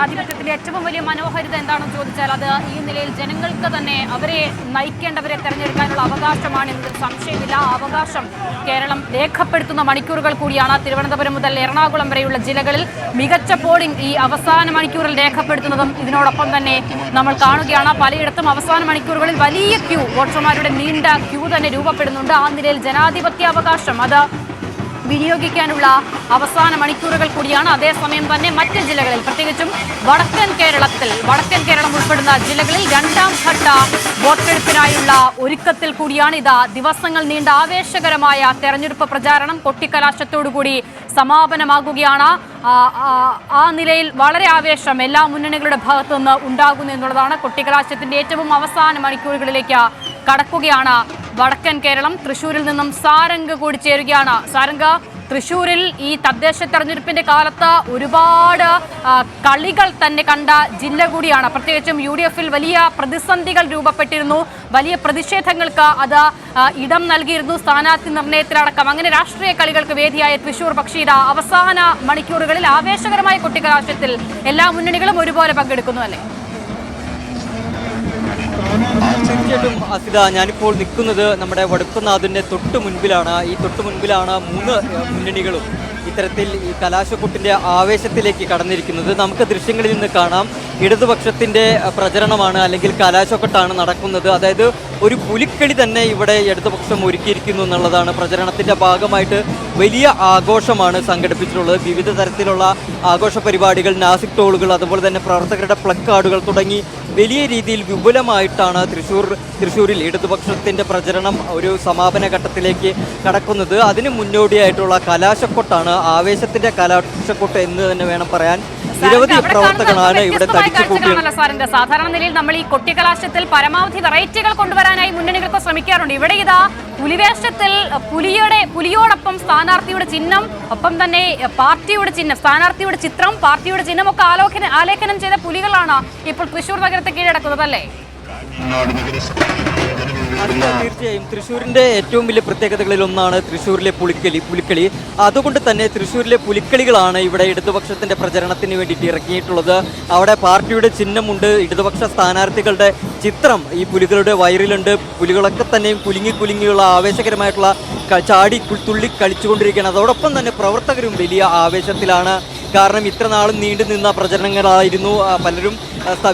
ജനാധിപത്യത്തിലെ ഏറ്റവും വലിയ മനോഹാരിത എന്താണെന്ന് ചോദിച്ചാൽ അത് ഈ നിലയിൽ ജനങ്ങൾക്ക് തന്നെ അവരെ നയിക്കേണ്ടവരെ തെരഞ്ഞെടുക്കാനുള്ള അവകാശമാണ് എന്നതിൽ സംശയമില്ല. ആ അവകാശം കേരളം രേഖപ്പെടുത്തുന്ന മണിക്കൂറുകൾ കൂടിയാണ്. തിരുവനന്തപുരം മുതൽ എറണാകുളം വരെയുള്ള ജില്ലകളിൽ മികച്ച പോളിംഗ് ഈ അവസാന മണിക്കൂറിൽ രേഖപ്പെടുത്തുന്നതും ഇതിനോടൊപ്പം തന്നെ നമ്മൾ കാണുകയാണ്. പലയിടത്തും അവസാന മണിക്കൂറുകളിൽ വലിയ ക്യൂ, വോട്ടർമാരുടെ നീണ്ട ക്യൂ തന്നെ രൂപപ്പെടുന്നുണ്ട്. ആ നിലയിൽ ജനാധിപത്യാവകാശം അത് വിനിയോഗിക്കാനുള്ള അവസാന മണിക്കൂറുകൾ കൂടിയാണ്. അതേസമയം തന്നെ മറ്റ് ജില്ലകളിൽ, പ്രത്യേകിച്ചും വടക്കൻ കേരളം ഉൾപ്പെടുന്ന ജില്ലകളിൽ രണ്ടാം ഘട്ട വോട്ടെടുപ്പിനായുള്ള ഒരുക്കത്തിൽ കൂടിയാണ്. ഇതാ ദിവസങ്ങൾ നീണ്ട ആവേശകരമായ തെരഞ്ഞെടുപ്പ് പ്രചാരണം കൊട്ടിക്കലാശത്തോടുകൂടി സമാപനമാകുകയാണ്. ആ നിലയിൽ വളരെ ആവേശം എല്ലാ മുന്നണികളുടെ ഭാഗത്തുനിന്ന് ഉണ്ടാകുന്നു എന്നുള്ളതാണ്. കൊട്ടിക്കലാശത്തിന്റെ ഏറ്റവും അവസാന മണിക്കൂറുകളിലേക്ക് കടക്കുകയാണ് വടക്കൻ കേരളം. തൃശ്ശൂരിൽ നിന്നും സാരംഗ് കൂടി ചേരുകയാണ്. സാരംഗ്, തൃശ്ശൂരിൽ ഈ തദ്ദേശ തെരഞ്ഞെടുപ്പിന്റെ കാലത്ത് ഒരുപാട് കളികൾ തന്നെ കണ്ട ജില്ല കൂടിയാണ്. പ്രത്യേകിച്ചും UDF-ൽ വലിയ പ്രതിസന്ധികൾ രൂപപ്പെട്ടിരുന്നു, വലിയ പ്രതിഷേധങ്ങൾക്ക് അത് ഇടം നൽകിയിരുന്നു, സ്ഥാനാർത്ഥി നിർണയത്തിലടക്കം. അങ്ങനെ രാഷ്ട്രീയ കളികൾക്ക് വേദിയായ തൃശ്ശൂർ പക്ഷേ ഇതാ അവസാന മണിക്കൂറുകളിൽ ആവേശകരമായ കൊട്ടിക്കലാശത്തിൽ എല്ലാ മുന്നണികളും ഒരുപോലെ പങ്കെടുക്കുന്നു അല്ലേ? തീർച്ചയായിട്ടും അസിത, ഞാനിപ്പോൾ നിൽക്കുന്നത് നമ്മുടെ വടക്കുംനാഥിൻ്റെ തൊട്ട് മുൻപിലാണ്. ഈ തൊട്ട് മുൻപിലാണ് മൂന്ന് മുന്നണികളും ഇത്തരത്തിൽ ഈ കലാശക്കൊട്ടിൻ്റെ ആവേശത്തിലേക്ക് കടന്നിരിക്കുന്നത്. നമുക്ക് ദൃശ്യങ്ങളിൽ നിന്ന് കാണാം, ഇടതുപക്ഷത്തിൻ്റെ പ്രചരണമാണ് അല്ലെങ്കിൽ കലാശക്കൊട്ടാണ് നടക്കുന്നത്. അതായത് ഒരു പുലിക്കളി തന്നെ ഇവിടെ ഇടതുപക്ഷം ഒരുക്കിയിരിക്കുന്നു എന്നുള്ളതാണ്. പ്രചരണത്തിൻ്റെ ഭാഗമായിട്ട് വലിയ ആഘോഷമാണ് സംഘടിപ്പിച്ചിട്ടുള്ളത്. വിവിധ തരത്തിലുള്ള ആഘോഷ പരിപാടികൾ, നാസിക് ടോളുകൾ, അതുപോലെ തന്നെ പ്രവർത്തകരുടെ പ്ലക്കാർഡുകൾ തുടങ്ങി വലിയ രീതിയിൽ വിപുലമായിട്ടാണ് തൃശ്ശൂരിൽ ഇടതുപക്ഷത്തിൻ്റെ പ്രചരണം ഒരു സമാപന ഘട്ടത്തിലേക്ക് കടക്കുന്നത്. അതിന് മുന്നോടിയായിട്ടുള്ള കലാശക്കൊട്ടാണ്, ആവേശത്തിൻ്റെ കലാശക്കൊട്ട് എന്ന് തന്നെ വേണം പറയാൻ. നിരവധി പ്രവർത്തകരാണ് ഇവിടെ തടിച്ചുകൂട്ടിയത്. സാധാരണ നിലയിൽ നമ്മൾ ഈ കൊട്ടിക്കലാശത്തിൽ പരമാവധി വെറൈറ്റികൾ കൊണ്ടുവരാനായി മുന്നണികൾക്ക് ശ്രമിക്കാറുണ്ട്. ഇവിടെ ഇതാ പുലിവേഷത്തിൽ പുലിയോടൊപ്പം സ്ഥാനാർത്ഥിയുടെ ചിഹ്നം, ഒപ്പം തന്നെ പാർട്ടിയുടെ ചിഹ്നം, സ്ഥാനാർത്ഥിയുടെ ചിത്രം, പാർട്ടിയുടെ ചിഹ്നം ഒക്കെ ആലേഖനം ചെയ്ത പുലികളാണ് ഇപ്പോൾ തൃശ്ശൂർ നഗരത്തെ കീഴടക്കുന്നത് അല്ലേ? തീർച്ചയായും തൃശ്ശൂരിൻ്റെ ഏറ്റവും വലിയ പ്രത്യേകതകളിൽ ഒന്നാണ് തൃശ്ശൂരിലെ പുലിക്കളി. അതുകൊണ്ട് തന്നെ തൃശ്ശൂരിലെ പുലിക്കളികളാണ് ഇവിടെ ഇടതുപക്ഷത്തിൻ്റെ പ്രചരണത്തിന് വേണ്ടിയിട്ട് ഇറക്കിയിട്ടുള്ളത്. അവിടെ പാർട്ടിയുടെ ചിഹ്നമുണ്ട്, ഇടതുപക്ഷ സ്ഥാനാർത്ഥികളുടെ ചിത്രം ഈ പുലികളുടെ വയറിലുണ്ട്. പുലികളൊക്കെ തന്നെയും കുലുങ്ങിയുള്ള ആവേശകരമായിട്ടുള്ള ചാടി തുള്ളി കളിച്ചുകൊണ്ടിരിക്കുകയാണ്. അതോടൊപ്പം തന്നെ പ്രവർത്തകരും വലിയ ആവേശത്തിലാണ്. കാരണം ഇത്ര നാളും നീണ്ടു നിന്ന പ്രചരണങ്ങളായിരുന്നു. പലരും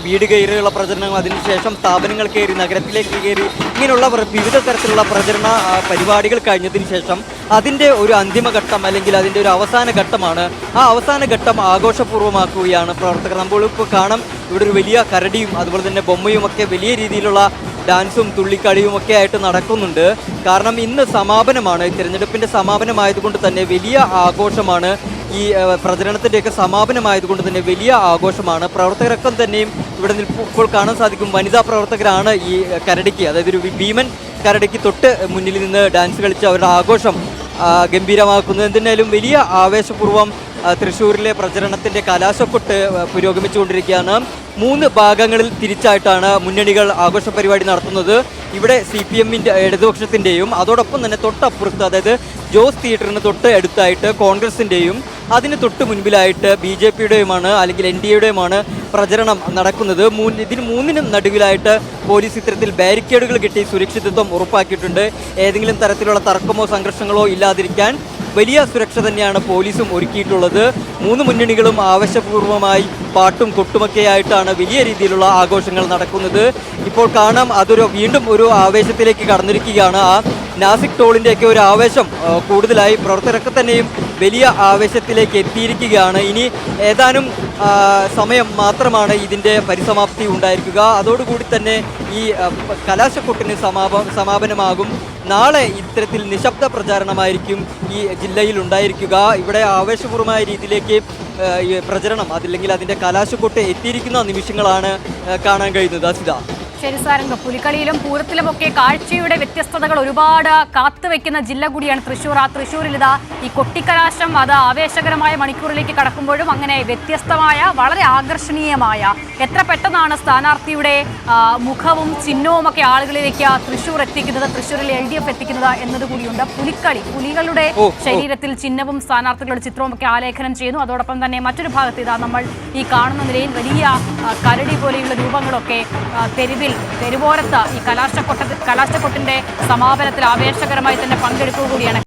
വീട് കയറിയുള്ള പ്രചരണങ്ങൾ, അതിനുശേഷം സ്ഥാപനങ്ങൾ കയറി, നഗരത്തിലേക്ക് കയറി, ഇങ്ങനെയുള്ള വിവിധ തരത്തിലുള്ള പ്രചരണ പരിപാടികൾ കഴിഞ്ഞതിന് ശേഷം അതിൻ്റെ ഒരു അന്തിമഘട്ടം അല്ലെങ്കിൽ അതിൻ്റെ ഒരു അവസാന ഘട്ടമാണ്. ആ അവസാന ഘട്ടം ആഘോഷപൂർവ്വമാക്കുകയാണ് പ്രവർത്തകർ. നമ്മളിപ്പോൾ കാണാം, ഇവിടെ ഒരു വലിയ കരടിയും അതുപോലെ തന്നെ ബൊമ്മയും ഒക്കെ വലിയ രീതിയിലുള്ള ഡാൻസും തുള്ളിക്കളിയും ഒക്കെ ആയിട്ട് നടക്കുന്നുണ്ട്. കാരണം ഇന്ന് സമാപനമാണ്, തിരഞ്ഞെടുപ്പിൻ്റെ സമാപനമായതുകൊണ്ട് തന്നെ വലിയ ആഘോഷമാണ്. ഈ പ്രചരണത്തിൻ്റെയൊക്കെ സമാപനമായതുകൊണ്ട് തന്നെ വലിയ ആഘോഷമാണ്. പ്രവർത്തകരൊക്കെ തന്നെയും ഇവിടെ ഇപ്പോൾ കാണാൻ സാധിക്കും, വനിതാ പ്രവർത്തകരാണ് ഈ കരടിക്ക്, അതായത് ഒരു ഭീമൻ കരടിക്ക് തൊട്ട് മുന്നിൽ നിന്ന് ഡാൻസ് കളിച്ച് അവരുടെ ആഘോഷം ഗംഭീരമാക്കുന്നത്. എന്തിനാലും വലിയ ആവേശപൂർവ്വം തൃശ്ശൂരിലെ പ്രചരണത്തിൻ്റെ കലാശക്കൊട്ട് പുരോഗമിച്ചുകൊണ്ടിരിക്കുകയാണ്. 3 ഭാഗങ്ങളിൽ തിരിച്ചായിട്ടാണ് മുന്നണികൾ ആഘോഷ പരിപാടി നടത്തുന്നത്. ഇവിടെ CPM-ൻ്റെ ഇടതുപക്ഷത്തിൻ്റെയും അതോടൊപ്പം തന്നെ തൊട്ടപ്പുറത്ത്, അതായത് ജോസ് തിയേറ്ററിന് തൊട്ട് അടുത്തായിട്ട് കോൺഗ്രസിൻ്റെയും അതിന് തൊട്ട് മുൻപിലായിട്ട് BJP-യുടെയുമാണ് അല്ലെങ്കിൽ NDA-യുടെയുമാണ് പ്രചരണം നടക്കുന്നത്. ഇതിന് മൂന്നിനും നടുവിലായിട്ട് പോലീസ് ഇത്തരത്തിൽ ബാരിക്കേഡുകൾ കെട്ടി സുരക്ഷിതത്വം ഉറപ്പാക്കിയിട്ടുണ്ട്. ഏതെങ്കിലും തരത്തിലുള്ള തർക്കമോ സംഘർഷങ്ങളോ ഇല്ലാതിരിക്കാൻ വലിയ സുരക്ഷ തന്നെയാണ് പോലീസും ഒരുക്കിയിട്ടുള്ളത്. 3 മുന്നണികളും ആവേശപൂർവ്വമായി പാട്ടും കൊട്ടുമൊക്കെയായിട്ടാണ് വലിയ രീതിയിലുള്ള ആഘോഷങ്ങൾ നടക്കുന്നത്. ഇപ്പോൾ കാണാം, വീണ്ടും ഒരു ആവേശത്തിലേക്ക് കടന്നിരിക്കുകയാണ്. ആ നാസിക് ടോളിൻ്റെയൊക്കെ ഒരു ആവേശം കൂടുതലായി, പ്രവർത്തകരൊക്കെ തന്നെയും വലിയ ആവേശത്തിലേക്ക് എത്തിയിരിക്കുകയാണ്. ഇനി ഏതാനും സമയം മാത്രമാണ് ഇതിൻ്റെ പരിസമാപ്തി ഉണ്ടായിരിക്കുക. അതോടുകൂടി തന്നെ ഈ കലാശക്കൊട്ടിന് സമാപനമാകും. നാളെ ഇത്തരത്തിൽ നിശബ്ദ പ്രചാരണമായിരിക്കും ഈ ജില്ലയിൽ ഉണ്ടായിരിക്കുക. ഇവിടെ ആവേശപൂർവമായ രീതിയിലേക്ക് പ്രചരണം, അതില്ലെങ്കിൽ അതിൻ്റെ കലാശക്കൊട്ട് എത്തിയിരിക്കുന്ന നിമിഷങ്ങളാണ് കാണാൻ കഴിയുന്നത്. അസിത, ശരി സാരംഗ്, പുലിക്കളിയിലും പൂരത്തിലുമൊക്കെ കാഴ്ചയുടെ വ്യത്യസ്തതകൾ ഒരുപാട് കാത്തുവെക്കുന്ന ജില്ല കൂടിയാണ് തൃശ്ശൂർ. ആ തൃശ്ശൂരിൽ ഇതാ ഈ കൊട്ടിക്കലാശം അത് ആവേശകരമായ മണിക്കൂറിലേക്ക് കടക്കുമ്പോഴും അങ്ങനെ വ്യത്യസ്തമായ വളരെ ആകർഷണീയമായ എത്ര പെട്ടെന്നാണ് സ്ഥാനാർത്ഥിയുടെ മുഖവും ചിഹ്നവും ഒക്കെ ആളുകളിലേക്ക് തൃശ്ശൂർ എത്തിക്കുന്നത്, തൃശ്ശൂരിൽ LDF എത്തിക്കുന്നത് എന്നതുകൂടിയുണ്ട്. പുലിക്കളി, പുലികളുടെ ശരീരത്തിൽ ചിഹ്നവും സ്ഥാനാർത്ഥികളുടെ ചിത്രവും ഒക്കെ ആലേഖനം ചെയ്യുന്നു. അതോടൊപ്പം തന്നെ മറ്റൊരു ഭാഗത്ത് ഇതാ നമ്മൾ ഈ കാണുന്ന നിലയിൽ വലിയ കരടി പോലെയുള്ള രൂപങ്ങളൊക്കെ തെരുവോരത്ത് ഈ കലാശക്കൊട്ടിന്റെ സമാപനത്തിൽ ആവേശകരമായി തന്നെ പങ്കെടുക്കുക കൂടിയാണ്.